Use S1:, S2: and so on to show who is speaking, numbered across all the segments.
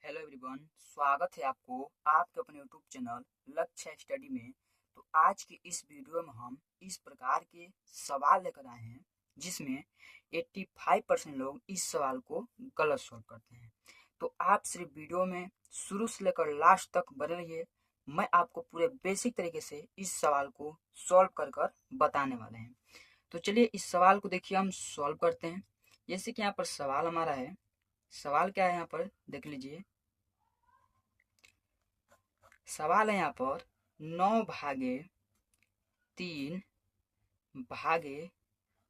S1: Hello everyone, स्वागत है आपको आपके अपने यूट्यूब चैनल लक्ष्य स्टडी में। तो आज की इस वीडियो में हम इस प्रकार के सवाल लेकर आए हैं जिसमें 85% लोग इस सवाल को गलत सॉल्व करते हैं। तो आप सिर्फ वीडियो में शुरू से लेकर लास्ट तक बने रहिए। मैं आपको पूरे बेसिक तरीके से इस सवाल को सॉल्व कर बताने वाले हैं। तो चलिए इस सवाल को देखिए हम सॉल्व करते हैं। जैसे कि यहाँ पर सवाल हमारा है, सवाल क्या है यहाँ पर देख लीजिए। सवाल है यहाँ पर 9/3 भागे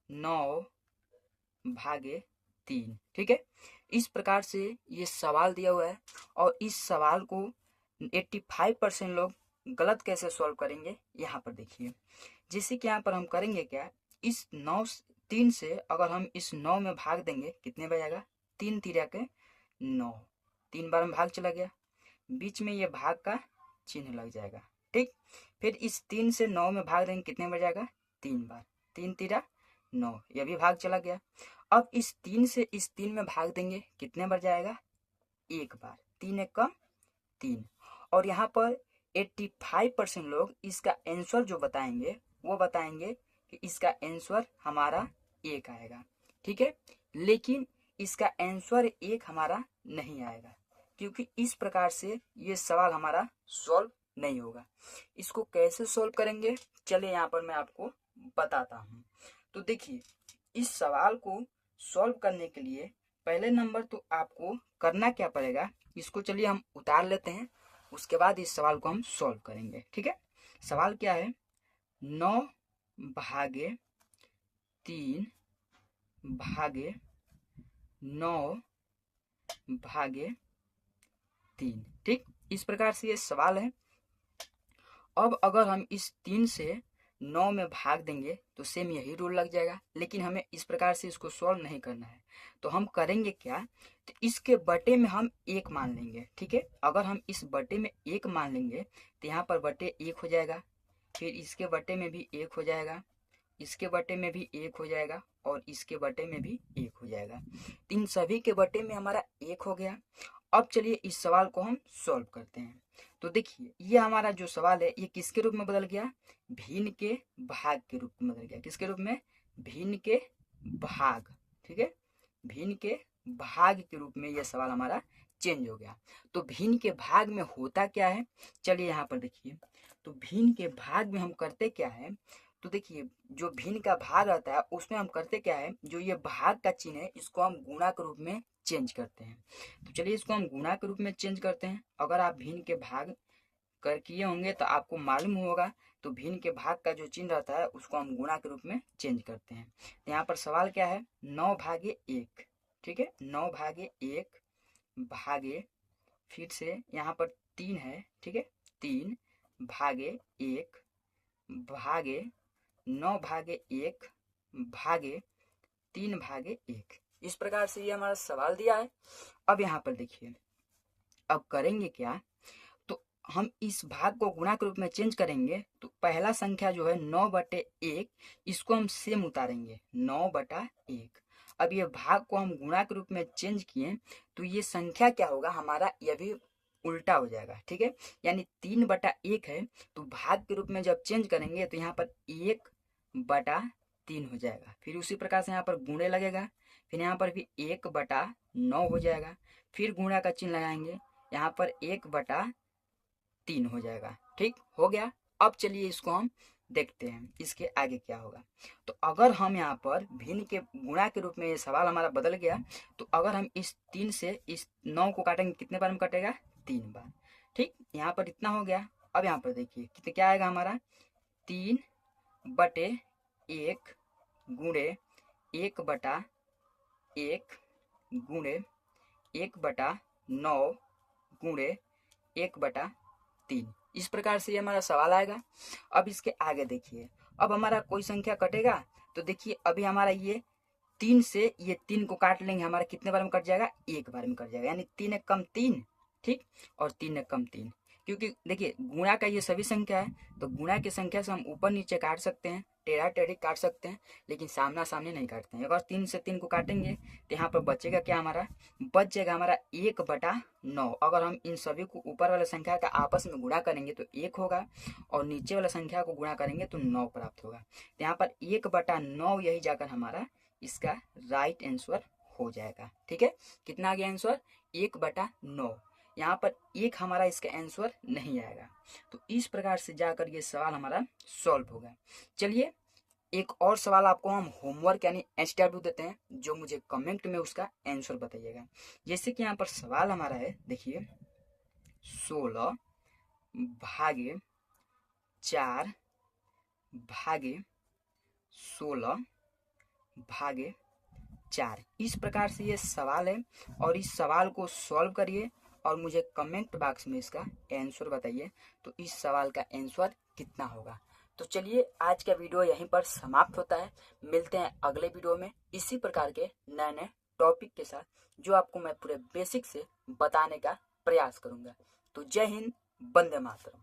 S1: 9/3। ठीक है, इस प्रकार से ये सवाल दिया हुआ है और इस सवाल को 85% लोग गलत कैसे सॉल्व करेंगे यहाँ पर देखिए। जैसे कि यहाँ पर हम करेंगे क्या, इस 3 से अगर हम इस 9 में भाग देंगे कितने बचेगा, 3 तिरिया के 9, 3 बार में भाग चला गया, बीच में ये भाग का चिन्ह लग जाएगा। ठीक, फिर इस 3 से 9 में भाग देंगे कितने बार जाएगा, 3 बार, 3 तिरा 9, यह भी भाग चला गया। अब इस 3 से इस 3 में भाग देंगे कितने बार जाएगा, 1 बार, 3 1 का 3। और यहाँ पर 85% लोग इसका आंसर जो बताएंगे वो बताएंगे कि इसका आंसर हमारा 1 आएगा। ठीक है, लेकिन इसका आंसर 1 हमारा नहीं आएगा क्योंकि इस प्रकार से ये सवाल हमारा सॉल्व नहीं होगा। इसको कैसे सॉल्व करेंगे, चलिए यहाँ पर मैं आपको बताता हूँ। तो देखिए, इस सवाल को सॉल्व करने के लिए पहले नंबर तो आपको करना क्या पड़ेगा, इसको चलिए हम उतार लेते हैं, उसके बाद इस सवाल को हम सॉल्व करेंगे। ठीक है, सवाल क्या है, 9/3 भागे 9/3। ठीक, इस प्रकार से ये सवाल है। अब अगर हम इस 3 से 9 में भाग देंगे तो सेम यही रूल लग जाएगा, लेकिन हमें इस प्रकार से इसको सॉल्व नहीं करना है। तो हम करेंगे क्या, तो इसके बटे में हम 1 मान लेंगे। ठीक है, अगर हम इस बटे में 1 मान लेंगे तो यहाँ पर बटे 1 हो जाएगा, फिर इसके बटे में भी 1 हो जाएगा, इसके बटे में भी 1 हो जाएगा और इसके बटे में भी 1 हो जाएगा। इन सभी के बटे में हमारा 1 हो गया। अब चलिए इस सवाल को हम सॉल्व करते हैं। तो देखिए, ये हमारा जो सवाल है ये किसके रूप में बदल गया, भिन्न के भाग के रूप में बदल गया। किसके रूप में, भिन्न के भाग। ठीक है, भिन्न के भाग के रूप में यह सवाल हमारा चेंज हो गया। तो भिन्न के भाग में होता क्या है, चलिए यहाँ पर देखिए। तो भिन्न के भाग में हम करते क्या है, तो देखिए जो भिन्न का भाग रहता है उसमें हम करते क्या है, जो ये भाग का चिन्ह है इसको हम गुणा के रूप में चेंज करते हैं। तो चलिए इसको हम गुणा के रूप में चेंज करते हैं। अगर आप भिन्न के भाग कर किए होंगे तो आपको मालूम होगा, तो भिन्न के भाग का जो चिन्ह रहता है उसको हम गुणा के रूप में चेंज करते हैं। तो यहाँ पर सवाल क्या है, 9/1। ठीक है, 9/1 भागे, फिर से यहाँ पर 3 है। ठीक है, 3/1 भागे 9/1 भागे 3/1। इस प्रकार से ये हमारा सवाल दिया है। अब यहाँ पर देखिए, अब करेंगे क्या, तो हम इस भाग को गुणा के रूप में चेंज करेंगे। तो पहला संख्या जो है 9/1, इसको हम सेम उतारेंगे 9/1। अब ये भाग को हम गुणा के रूप में चेंज किए तो ये संख्या क्या होगा हमारा, यह भी उल्टा हो जाएगा। ठीक है, यानी 3/1 है, तो भाग के रूप में जब चेंज करेंगे तो यहाँ पर 1/3 हो जाएगा। फिर उसी प्रकार से यहाँ पर गुणे लगेगा, फिर यहाँ पर भी 1/9 हो जाएगा, फिर गुणा का चिन्ह लगाएंगे, यहाँ पर 1/3 हो जाएगा। ठीक हो गया। अब चलिए इसको हम देखते हैं इसके आगे क्या होगा। तो अगर हम यहाँ पर भिन्न के गुणा के रूप में ये सवाल हमारा बदल गया, तो अगर हम इस 3 से इस 9 को काटेंगे कितने बार में कटेगा, 3 बार। ठीक, यहाँ पर इतना हो गया। अब यहाँ पर देखिए कितने क्या आएगा हमारा, 3/1 गुणे 1/1 गुणे 1/9 गुणे 1/3। इस प्रकार से ये हमारा सवाल आएगा। अब इसके आगे देखिए, अब हमारा कोई संख्या कटेगा तो देखिए अभी हमारा ये 3 से ये 3 को काट लेंगे, हमारा कितने बार में कट जाएगा, 1 बार में कट जाएगा, यानी 3 1 कम 3। ठीक, और 3 1 कम 3, क्योंकि देखिए गुणा का ये सभी संख्या है तो गुणा की संख्या से हम ऊपर नीचे काट सकते हैं। टेढ़ा टेढ़ी काट सकते हैं, लेकिन सामना सामने नहीं काटते हैं। अगर 3 से 3 को काटेंगे तो यहाँ पर बचेगा क्या, हमारा बच जाएगा हमारा 1/9। अगर हम इन सभी को ऊपर वाला संख्या का आपस में गुणा करेंगे तो 1 होगा, और नीचे वाला संख्या को गुणा करेंगे तो 9 प्राप्त होगा। तो यहाँ पर 1/9 यही जाकर हमारा इसका राइट आंसर हो जाएगा। ठीक है, कितना आ गया आंसर, 1/9। यहाँ पर 1 हमारा इसका आंसर नहीं आएगा। तो इस प्रकार से जाकर ये सवाल हमारा सॉल्व होगा। चलिए एक और सवाल आपको हम होमवर्क यानी HW देते हैं, जो मुझे कमेंट में उसका आंसर बताइएगा। जैसे कि यहाँ पर सवाल हमारा है, देखिए 16 भागे 4 भागे 16 भागे 4, इस प्रकार से ये सवाल है। और इस सवाल को सॉल्व करिए और मुझे कमेंट बॉक्स में इसका आंसर बताइए, तो इस सवाल का आंसर कितना होगा। तो चलिए आज का वीडियो यहीं पर समाप्त होता है। मिलते हैं अगले वीडियो में इसी प्रकार के नए नए टॉपिक के साथ, जो आपको मैं पूरे बेसिक से बताने का प्रयास करूंगा। तो जय हिंद, वंदे मातरम।